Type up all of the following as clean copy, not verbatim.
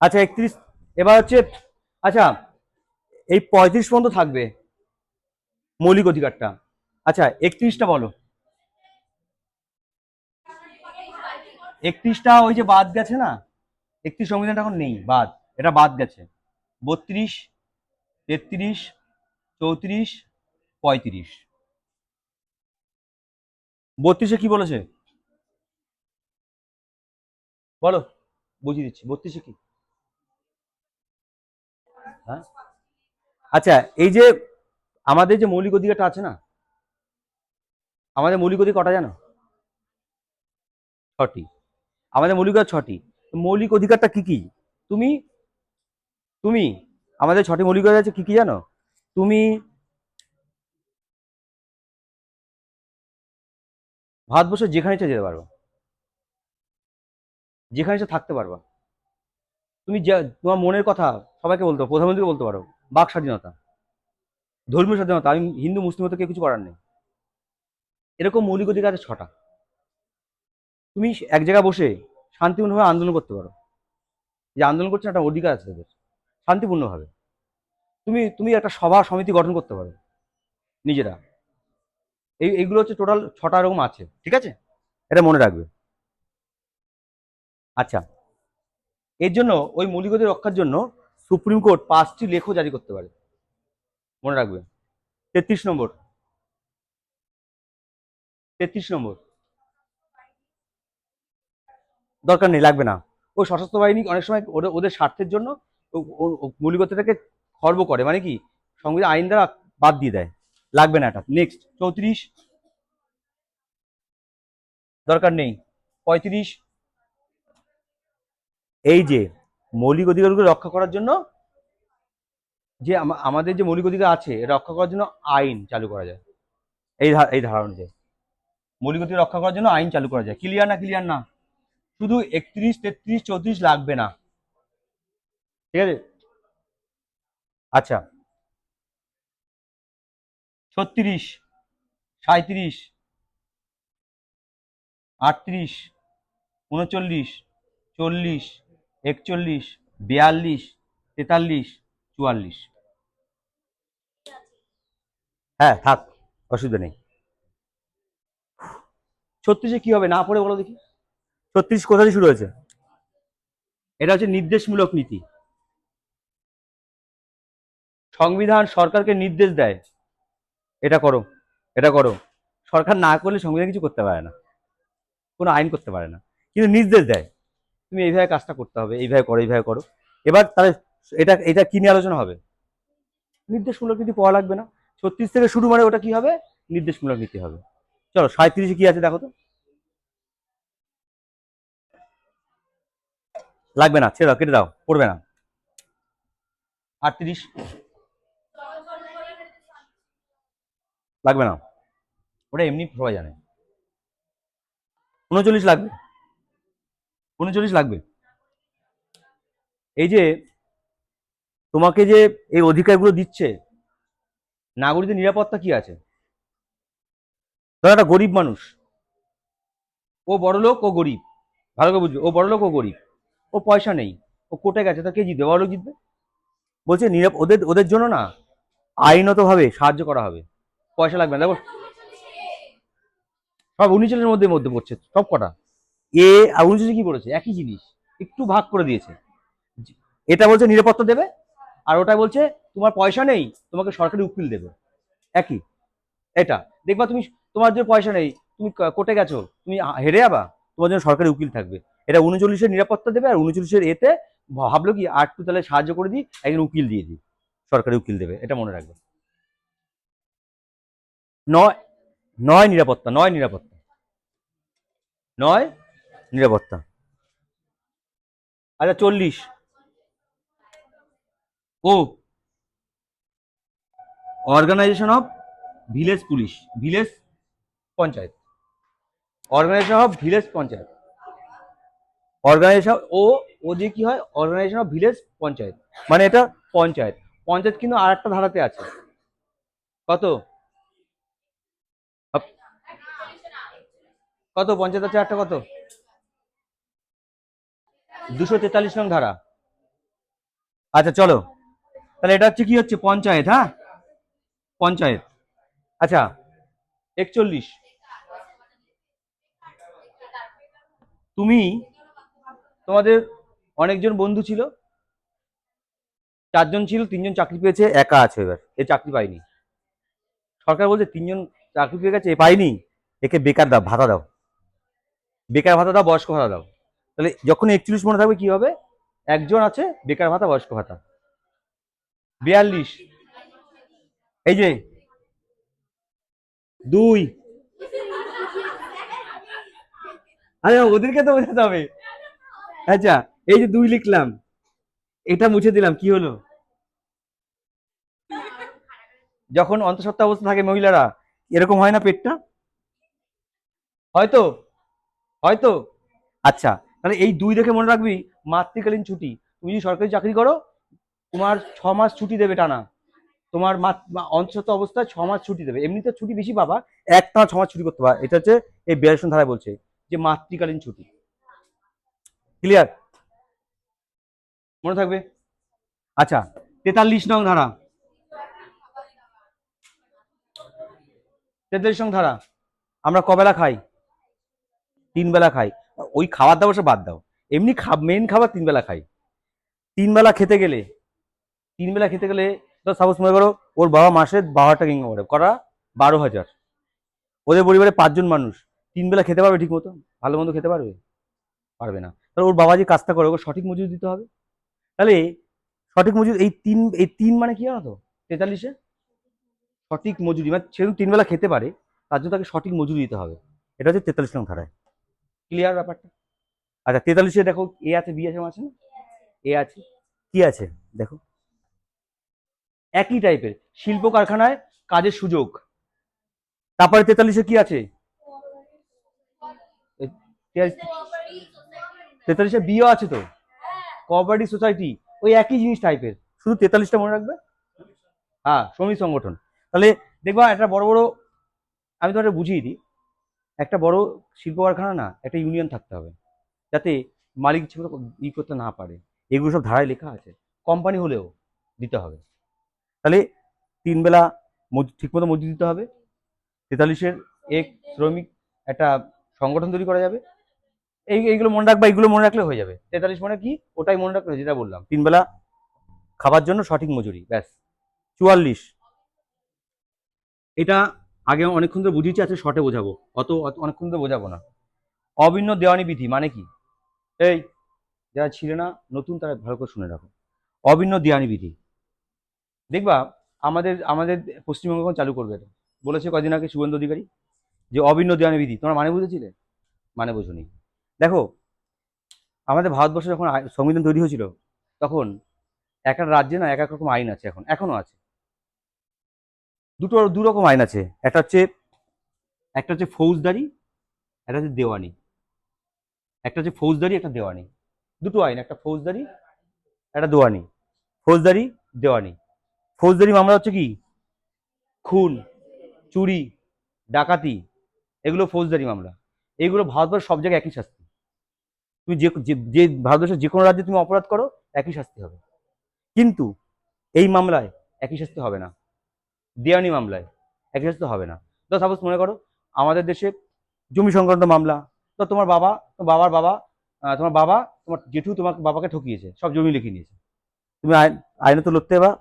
আচ্ছা 31, এবার হচ্ছে আচ্ছা এই 35 পর্যন্ত থাকবে মৌলিক অধিকারটা। আচ্ছা 31টা বলো। 31টা ওই যে বাদ গেছে না, 31 সংবিধানটা এখন নেই, বাদ, এটা বাদ গেছে। 32, 33, 34, 35। 32-এ কি বলেছে বলো, বুঝিয়ে দিচ্ছি। 32-এ কি? হ্যাঁ, আচ্ছা এই যে আমাদের যে মৌলিক অধিকারটা আছে না, আমাদের মৌলিক অধিকার কটা জানো? 6টি। আমাদের মৌলিক অধিকার 6টি। মৌলিক অধিকারটা কি কি? তুমি তুমি আমাদের 6টি মৌলিক অধিকার আছে, কি কি জানো? তুমি ভারতবর্ষে যেখানে ইচ্ছা যেতে পারবা, যেখানে ইচ্ছা থাকতে পারবা। তুমি তোমার মনের কথা সবাইকে বলতে পারো, প্রধানমন্ত্রীকে বলতে পারো। বাক স্বাধীনতা, ধর্মীয় স্বাধীনতা, আমি হিন্দু মুসলিম হতে কেউ কিছু করার নেই। এরকম মৌলিক অধিকার আছে 6টা। তুমি এক জায়গায় বসে শান্তিপূর্ণভাবে আন্দোলন করতে পারো। যে আন্দোলন করছে একটা অধিকার আছে তাদের, শান্তিপূর্ণভাবে। তুমি তুমি একটা সভা সমিতি গঠন করতে পারো নিজেরা। এইগুলো হচ্ছে টোটাল 6টা এরকম আছে, ঠিক আছে? এটা মনে রাখবে। আচ্ছা, এর জন্য ওই মৌলিক অধিকার রক্ষার জন্য সুপ্রিম কোর্ট 5টি লেখও জারি করতে পারে, মনে রাখবে। 33 নম্বর, 33 নম্বর। দরকার নেই, লাগবে না। ওই সশস্ত্র বাহিনী অনেক সময় ওদের স্বার্থের জন্য মৌলিক অধিকারটাকে খর্ব করে, মানে কি সংবিধান আইন দ্বারা বাদ দিয়ে দেয়। লাগবে না এটা। নেক্সট 34, দরকার নেই। 35, এই যে মৌলিক অধিকারগুলো রক্ষা করার জন্য যে আমাদের যে মৌলিক অধিকার আছে এটা রক্ষা করার জন্য আইন চালু করা যায়। এই ধারা অনুযায়ী মৌলিক অধিকার রক্ষা করার জন্য আইন চালু করা যায়। ক্লিয়ার না? ক্লিয়ার না? শুধু 31, 33, 34 লাগবে না, ঠিক আছে? আচ্ছা 36, 37, 38, 39, 40, 41, 42, 43, 44। হ্যাঁ থাক, অসুবিধা নেই। 36-এ কি হবে না পড়ে বলো দেখি? 36 কোথা থেকে শুরু হয়েছে? এটা হচ্ছে নির্দেশমূলক নীতি। সংবিধান সরকারকে নির্দেশ দেয়, এটা করো, এটা করো। সরকার না করলে সংবিধান কিছু করতে পারে না, কোনো আইন করতে পারে না, কিন্তু নির্দেশ দেয় তুমি এইভাবে কাজটা করতে হবে, এইভাবে করো, এইভাবে করো। এবার তাহলে এটা এটা কি নিয়ে আলোচনা হবে? নির্দেশমূলক নীতি পড়া লাগবে না। 36 থেকে শুরু, মানে ওটা কি হবে? নির্দেশমূলক নীতি হবে। চলো 37-এ কি আছে দেখো তো। লাগবে না, ছেড়ে দাও, কেটে দাও, পড়বে না। 38, লাগবে না, ওটা এমনি সবাই জানে। 39 লাগবে, 39 লাগবে। এই যে তোমাকে যে এই অধিকারগুলো দিচ্ছে, নাগরিকদের নিরাপত্তা কি আছে? ধরো একটা গরিব মানুষ, ও বড় লোক, ও গরিব, ভালো করে বুঝবে, ও বড় লোক, ও গরিব, ও পয়সা নেই, ও কোর্টে গেছে, তা কে জিতবে? বড় লোক জিতবে। বলছে ওদের ওদের জন্য না আইনত ভাবে সাহায্য করা হবে, পয়সা লাগবে না। দেখো সব 39-এর মধ্যে মধ্যে পড়ছে সব কটা। এ আর 39-এ কি বলেছে? একই জিনিস, একটু ভাগ করে দিয়েছে। এটা বলছে নিরাপত্তা দেবে, আর ওটা বলছে তোমার পয়সা নেই, তোমাকে সরকারি উকিল দেবে। একই। এটা দেখবা তুমি, তোমার যে পয়সা নেই, তুমি কোর্টে গেছো, তুমি হেরে যাবা, তোমার জন্য সরকারি উকিল থাকবে। এটা 39-এর নিরাপত্তা দেবে, আর 39-এর এতে ভাবলো কি আর একটু তাহলে সাহায্য করে দিই, একজন উকিল দিয়ে দিই, সরকারি উকিল দেবে। এটা মনে রাখবে। নয়, নয় নিরাপত্তা, নয় নিরাপত্তা, নয় নিরাপত্তা। আচ্ছা 40, ও organisation of village police, village panchayat, organisation of village panchayat, organisation ও, ও যে কি হয়, অর্গানাইজেশন অফ ভিলেজ পঞ্চায়েত, মানে এটা পঞ্চায়েত। পঞ্চায়েত কিন্তু আর একটা ধারাতে আছে। কত কত পঞ্চায়েত আছে একটা, কত? 243 নং ধারা, আচ্ছা চলো, তাহলে এটা হচ্ছে কি হচ্ছে পঞ্চায়েত, হ্যাঁ পঞ্চায়েত। আচ্ছা 41, তুমি তোমাদের অনেকজন বন্ধু ছিল, 4জন ছিল, 3জন চাকরি পেয়েছে, একা আছে এবার এ চাকরি পায়নি। সরকার বলছে 3জন চাকরি পেয়ে গেছে, এ পায়নি, একে বেকার দাও, ভাতা দাও, বেকার ভাতা দাও, বয়স্ক ভাতা দাও। তাহলে যখন 41 মনে থাকবে কি হবে, একজন আছে বেকার ভাতা, বয়স্ক ভাতা। 42, এই যে 2, আরে ওদেরকে তো বোঝাতে হবে। আচ্ছা এই যে 2 লিখলাম, এটা মুছে দিলাম, কি হলো? যখন অন্তঃসত্ত্বা অবস্থা থাকে মহিলারা, এরকম হয় না পেটটা, হয়তো, হয়তো। আচ্ছা তাহলে এই 2 দেখে মনে রাখবি, মাতৃকালীন ছুটি। তুমি যদি সরকারি চাকরি করো, তোমার 6 মাস ছুটি দেবে টানা, তোমার অন্তঃসত্ত্বা অবস্থায় 6 মাস ছুটি দেবে, এমনিতে ছুটি বেশি পাবা, একটানা 6 মাস ছুটি করতে পারবা। এটা হচ্ছে এই 42 ধারায় বলছে যে মাতৃকালীন ছুটি। ক্লিয়ার? মনে থাকবে। আচ্ছা 43 নং ধারা, 43 নং ধারা, আমরা কবেলা খাই? 3 বেলা খাই। ওই খাবার দাবার সব বাদ দাও, এমনি মেন খাবার 3 বেলা খাই। 3 বেলা খেতে গেলে, 3 বেলা খেতে গেলে, তো সাপোজ মনে করো ওর বাবা মাসে 12 টাকা ইনকাম করে, করা 12,000, ওদের পরিবারে 5জন মানুষ, 3 বেলা খেতে পারবে ঠিক মতো? ভালো মন্দ খেতে পারবে? পারবে না। তাহলে ওর বাবা যে কাজটা করে, ওকে সঠিক মজুরি দিতে হবে। তাহলে সঠিক মজুরি, এই তিন মানে কি জানো তো, 43-এ সঠিক মজুরি, মানে সে 3 বেলা খেতে পারে, তার জন্য তাকে সঠিক মজুরি দিতে হবে। এটা হচ্ছে 43 নং ধারায়। ক্লিয়ার ব্যাপারটা? আচ্ছা 43-এ দেখো, এ আছে, বি আছে, আছে না? এ আছে, কি আছে দেখো, একই টাইপের, শিল্প কারখানায় কাজের সুযোগ। তারপরে 43-এ কি আছে? 43-এ বিও আছে তো, কোঅপারেটিভ সোসাইটি, ওই একই জিনিস টাইপের, শুধু 43টা মনে রাখবে। হ্যাঁ শ্রমিক সংগঠন। তাহলে দেখবা একটা বড় বড়, আমি তোমাকে বুঝিয়ে দিই, একটা বড় শিল্প কারখানা না, একটা ইউনিয়ন থাকতে হবে, যাতে মালিক ইচ্ছে করে করতে না পারে। এগুলো সব ধারায় লেখা আছে, কোম্পানি হলেও দিতে হবে। তাহলে 3 বেলা ঠিকমতো মজুরি দিতে হবে। 43-এর এক শ্রমিক একটা সংগঠন তৈরি করা যাবে। এইগুলো মনে রাখবা, এইগুলো মনে রাখলে হয়ে যাবে। 43 মানে কি, ওটাই মনে রাখলে, যেটা বললাম, 3 বেলা খাবার জন্য সঠিক মজুরি, ব্যাস। 44, এটা আগে অনেকক্ষণ ধরে বুঝিয়েছি, আছে শর্টে বোঝাবো, অনেকক্ষণ ধরে বোঝাবো না। অভিন্ন দেওয়ানি বিধি মানে কি? এই যারা ছিল না নতুন, তারা ভালো করে শুনে রাখো। অভিন্ন দেওয়ানি বিধি, দেখবা আমাদের আমাদের পশ্চিমবঙ্গ চালু করবে এটা, বলেছে কদিন আগে শুভেন্দু অধিকারী, যে অভিন্ন দেওয়ানি বিধি। তোমরা মানে বুঝেছিলে? মানে বোঝনি। দেখো আমাদের ভারতবর্ষে যখন সংবিধান তৈরি হয়েছিল, তখন এক এক রাজ্যে না এক এক রকম আইন আছে, এখনো আছে। দু রকম আইন আছে, একটা হচ্ছে ফৌজদারি, একটা হচ্ছে দেওয়ানি। একটা হচ্ছে ফৌজদারি, একটা দেওয়ানি, দুটো আইন, একটা ফৌজদারি, একটা দেওয়ানি। ফৌজদারি, দেওয়ানি। ফৌজদারি মামলা হচ্ছে কি, খুন, চুরি, ডাকাতি, এগুলো ফৌজদারি মামলা। এগুলো ভারতবর্ষের সব জায়গায় একই শাস্তি। তুমি যে ভারতবর্ষের যে কোনো রাজ্যে তুমি অপরাধ করো, একই শাস্তি হবে। কিন্তু এই মামলায় একই শাস্তি হবে না, দেওয়ানি মামলায় একই শাস্তি হবে না। তো সাপোজ মনে করো আমাদের দেশে জমি সংক্রান্ত মামলা, তো তোমার বাবা, তোমার বাবার বাবা, তোমার বাবা, তোমার জেঠু তোমার বাবাকে ঠকিয়েছে, সব জমি লিখে নিয়েছে, তুমি আইনে তো লড়তে বা,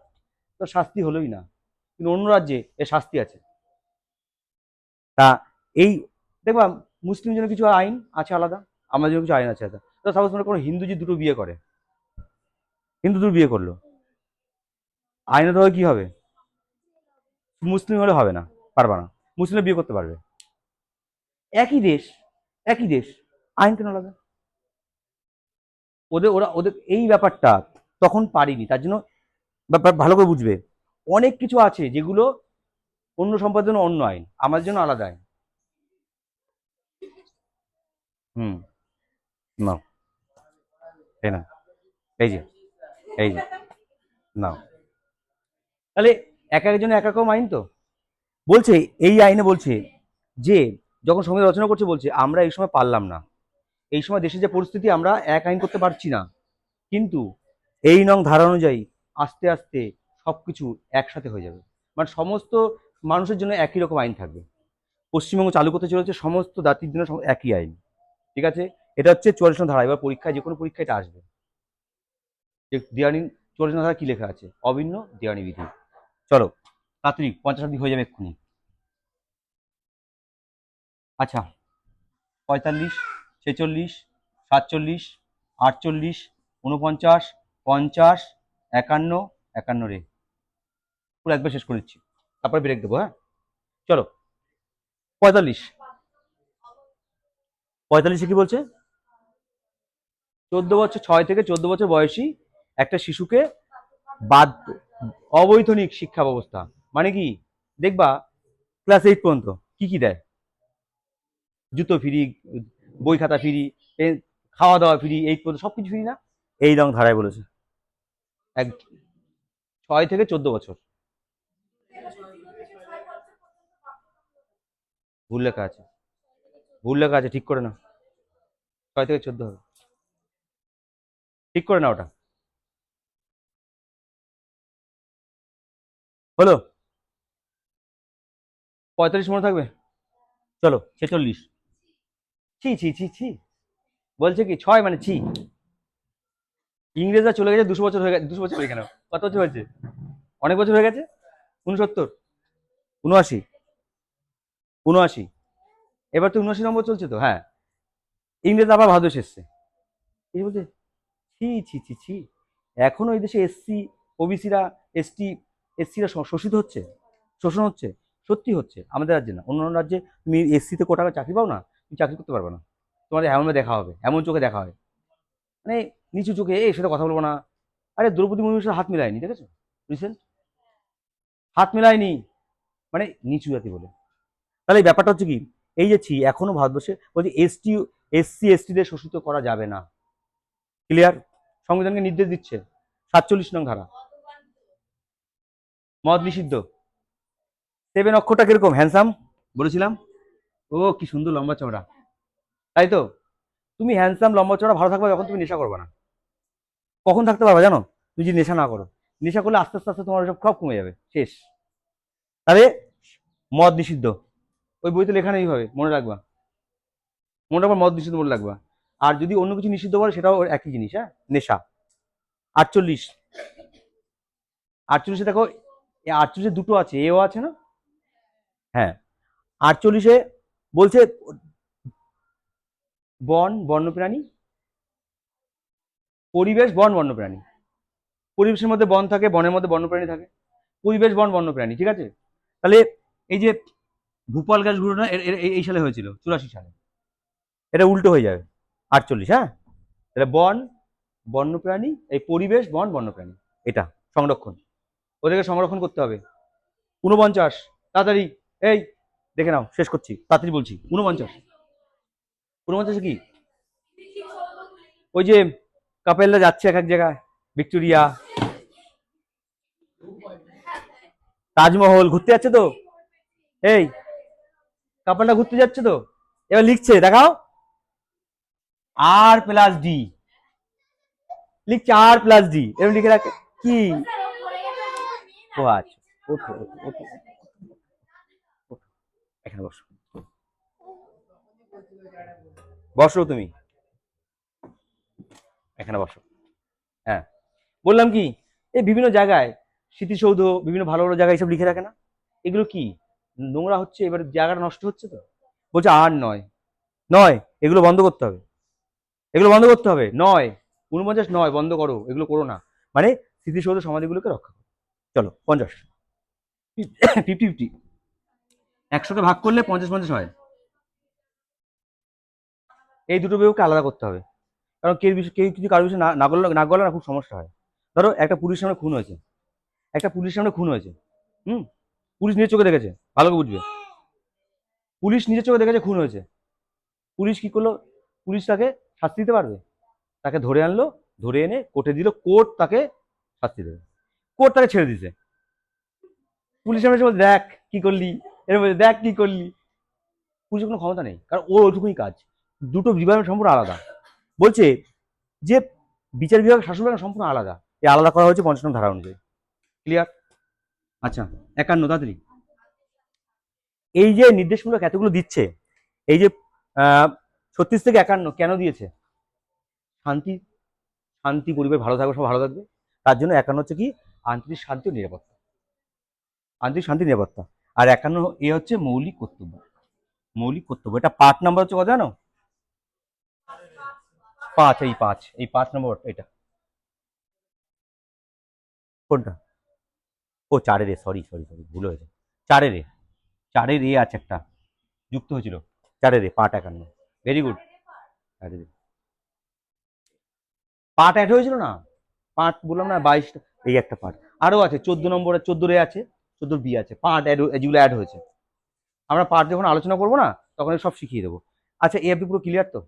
তো শাস্তি হলোই না। কিন্তু অন্য রাজ্যে এর শাস্তি আছে। তা এই দেখবা মুসলিম জন্য কিছু আইন আছে আলাদা, আমাদের জন্য কিছু আইন আছে আলাদা। তো সাপোজ মনে করো হিন্দু যে দুটো বিয়ে করে, হিন্দু দুটো বিয়ে করলো, আইনত হবে কি হবে, মুসলিম হলে হবে না, পারবা না, মুসলিম বিয়ে করতে পারবে। একই দেশ, একই দেশ, আইন কেন আলাদা? ওদের এই ব্যাপারটা তখন পারিনি, তার জন্য ভালো করে বুঝবে, অনেক কিছু আছে যেগুলো অন্য সম্প্রদায়ের জন্য অন্য আইন, আমাদের জন্য আলাদা আইন। হুম, নাও, এই না, এই যে, এই যে, নাও। তাহলে এক একজনের এক এক রকম আইন তো। বলছে এই আইনে বলছে যে যখন সংবিধান রচনা করছে, বলছে আমরা এই সময় পারলাম না, এই সময় দেশের যে পরিস্থিতি, আমরা এক আইন করতে পারছি না, কিন্তু এই নং ধারা অনুযায়ী আস্তে আস্তে সবকিছু একসাথে হয়ে যাবে, মানে সমস্ত মানুষের জন্য একই রকম আইন থাকবে। পশ্চিমবঙ্গ চালু করতে চলেছে সমস্ত জাতির জন্য একই আইন। ঠিক আছে, এটা হচ্ছে 44 নং ধারা। এবার পরীক্ষায়, যে কোনো পরীক্ষায় এটা আসবে যে দেওয়ানি 44 নং ধারা কি লেখা আছে, অভিন্ন দেওয়ানি বিধি। চলো তাড়াতাড়ি, 50 হয়ে যাবে এক্ষুনি। আচ্ছা, 45, 46, 47, 48, 49, 50, 51, 51 রে পুরো একবার শেষ করে দিচ্ছি, তারপরে ব্রেক দেবো। হ্যাঁ চলো, 45। 45 কি বলছে? 14 বছর, 6 থেকে 14 বছর বয়সী একটা শিশুকে বাধ্য অবৈতনিক শিক্ষা ব্যবস্থা, মানে কি দেখবা ক্লাস 8 পর্যন্ত কি কি দেয়, জুতো ফ্রি, বই খাতা ফ্রি, খাওয়া দাওয়া ফ্রি, 8 পর্যন্ত সবকিছু ফ্রি না? এই রং ধারায় বলেছে, এক 6 থেকে 14 বছর। ভুল লেখা আছে, ভুল লেখা আছে, ঠিক করে নাও। 6 থেকে 14 হবে, ঠিক করে নাও ওটা। হলো? 45 মনে থাকবে? চলো 46। ছি ছি ছি ছি, বলছে কি 6 মানে ছি। ইংরেজরা চলে গেছে 200 বছর হয়ে গেছে, 200 বছর হয়ে কেন, কত বছর হয়েছে? অনেক বছর হয়ে গেছে। 69, 79, 79, এবার তো 79 নম্বর চলছে তো। হ্যাঁ, ইংরেজ আবার ভারতবর্ষে এসছে, এই বলছে ছি ছি ছি ছি, এখনো এই দেশে এসসি, ওবিসিরা, এসটি, এসসিরা শোষিত হচ্ছে, শোষণ হচ্ছে। সত্যি হচ্ছে, আমাদের রাজ্যে না, অন্য রাজ্যে তুমি এসসিতে কোটা চাকরি পাও না, তুমি চাকরি করতে পারবে না, তোমাদের এমন দেখা হবে, এমন চোখে দেখা হয়, মানে নিচু চোখে, এই সাথে কথা বলবো না। আরে দ্রৌপদী মুর্মুর সাথে হাত মিলায়নি, দেখেছো রিসেন্ট? হাত মিলায়নি, মানে নিচু জাতি বলে। তাহলে এই ব্যাপারটা হচ্ছে কি, এই যে ছি, এখনো ভারতবর্ষে বলছি এসটি, এসসি এসটিদের শোষিত করা যাবে না। ক্লিয়ার? সংবিধানকে নির্দেশ দিচ্ছে 47 নং ধারা। মদ নিষিদ্ধ। 7 অক্ষরটা কিরকম হ্যান্ডসাম বলেছিলাম? ও কি সুন্দর লম্বা চওড়া, তাই তো? তুমি হ্যান্ডসাম লম্বা চওড়া ভালো থাকবে যখন তুমি নেশা করবে না। কখন থাকতে পারবে জানো? তুমি যদি নেশা না করো। নেশা করলে আস্তে আস্তে আস্তে তোমার সব সব কমে যাবে, শেষ। তাহলে মদ নিষিদ্ধ, ওই বইতে লেখা নেই, ভাবে মনে রাখবা, মনে রাখবা মদ নিষিদ্ধ মনে রাখবা। আর যদি অন্য কিছু নিষিদ্ধ বলে সেটাও একই জিনিস, হ্যাঁ, নেশা। 48, 48 দেখো, 48 দুটো আছে, এও আছে না? হ্যাঁ, 48 বলছে বন বন্যপ্রাণী, পরিবেশ বন বন্যপ্রাণী। পরিবেশের মধ্যে বন থাকে, বনের মধ্যে বন্যপ্রাণী থাকে, পরিবেশ বন বন্যপ্রাণী, ঠিক আছে? তাহলে এই যে ভূপাল গ্যাস ঘটনা এই সালে হয়েছিল, 84 সালে, এটা উল্টো হয়ে যাবে 48। হ্যাঁ, তাহলে বন বন্যপ্রাণী, এই পরিবেশ বন বন্যপ্রাণী, এটা সংরক্ষণ, ওদেরকে সংরক্ষণ করতে হবে। 49, তাড়াতাড়ি, এই দেখে নাও, শেষ করছি, তাড়াতাড়ি বলছি। 49, 49 কি? ওই যে কাপেলরা যাচ্ছে এক এক জায়গায়, ভিক্টোরিয়া, তাজমহল ঘুরতে যাচ্ছে তো, এই কাপেলটা ঘুরতে যাচ্ছে তো, এবার লিখছে দেখাও, R+D, লিখছে R+D, এরকম লিখে রাখে কি? ও আচ্ছা, ওঠো ওঠো ওঠো, ওঠো, এখানে বসো, বসো তুমি, এখানে বসো। হ্যাঁ, বললাম কি, এই বিভিন্ন জায়গায় স্মৃতিসৌধ, বিভিন্ন ভালো ভালো জায়গায় সব লিখে রাখে না, এগুলো কি নোংরা হচ্ছে, এবার জায়গাটা নষ্ট হচ্ছে তো। বলছে আর নয়, নয়, এগুলো বন্ধ করতে হবে, এগুলো বন্ধ করতে হবে, নয় 49 নয়, বন্ধ করো, এগুলো করো না, মানে স্মৃতিসৌধ সমাধিগুলোকে রক্ষা করো। চলো 50, 50-50, 100কে ভাগ করলে 50-50 হয়, এই দুটো বিভাগকে আলাদা করতে হবে, কারণ কেউ কিছু কারোর বিষয়ে না গলে না খুব সমস্যা হয়। ধরো একটা পুলিশ সামনে খুন হয়েছে, একটা পুলিশ সামনে খুন হয়েছে, হুম, পুলিশ নিজের চোখে দেখেছে, ভালো করে বুঝবে, পুলিশ নিজের চোখে দেখেছে খুন হয়েছে, পুলিশ কি করলো? পুলিশ তাকে শাস্তি দিতে পারবে? তাকে ধরে আনলো, ধরে এনে কোর্টে দিল, কোর্ট তাকে শাস্তি দেবে, কোর্ট তাকে ছেড়ে দিছে। পুলিশ সামনে এসে বলছে দেখ কি করলি, এরকম বলছে দেখ কি করলি। পুলিশের কোনো ক্ষমতা নেই, কারণ ওর ওইটুকুই কাজ। দুটো বিভাগের সম্পূর্ণ আলাদা। বলছে যে বিচার বিভাগ শাসন বিভাগ সম্পূর্ণ আলাদা, এই আলাদা করা হয়েছে ৫৫ ধারা অনুযায়ী। ক্লিয়ার? আচ্ছা, ৫১ তাড়াতাড়ি। এই যে নির্দেশমূলক এতগুলো দিচ্ছে, এই যে ৩৬ থেকে ৫১ কেন দিয়েছে? শান্তি, শান্তি, পরিবেশ ভালো থাকবে, সব ভালো থাকবে। তার জন্য ৫১ হচ্ছে কি, আন্তরিক শান্তি ও নিরাপত্তা, আন্তরিক শান্তি নিরাপত্তা। আর ৫১ এ হচ্ছে মৌলিক কর্তব্য, মৌলিক কর্তব্য। এটা পার্ট নাম্বার হচ্ছে কত জানো? ৫, এই ৫ নম্বর এটা। কোনটা? ও ৪ এ, সরি সরি সরি, ভুল হয়েছে। ৪ এ, ৪ এ আছে একটা যুক্ত হয়েছিল, ৪ এ পার্ট ৫১। Very good. ৪ এ পার্ট অ্যাড হয়েছিল না, পার্ট বললাম না ২২টা, এই একটা পার্ট। আরও আছে ১৪ নম্বরে, ১৪ এ আছে, ১৪ বি আছে, পার্ট অ্যাড, যেগুলো অ্যাড হয়েছে। আমরা পার্ট যখন আলোচনা করবো না, তখন সব শিখিয়ে দেবো। আচ্ছা, এ আপনি পুরো ক্লিয়ার তো?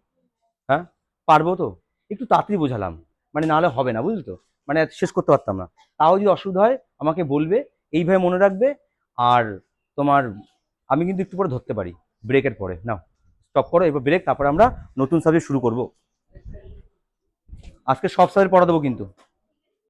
হ্যাঁ, পারবো তো? একটু তাড়াতাড়ি বোঝালাম, মানে নাহলে হবে না, বুঝলি তো? মানে শেষ করতে পারতাম না। তাও যদি অসুবিধা হয় আমাকে বলবে, এইভাবে মনে রাখবে। আর তোমার, আমি কিন্তু একটু পরে ধরতে পারি, ব্রেকের পরে। নাও স্টপ করো এবার, ব্রেক, তারপরে আমরা নতুন সাবজেক্ট শুরু করব। আজকে সব সাবজেক্ট পড়া দেবো কিন্তু।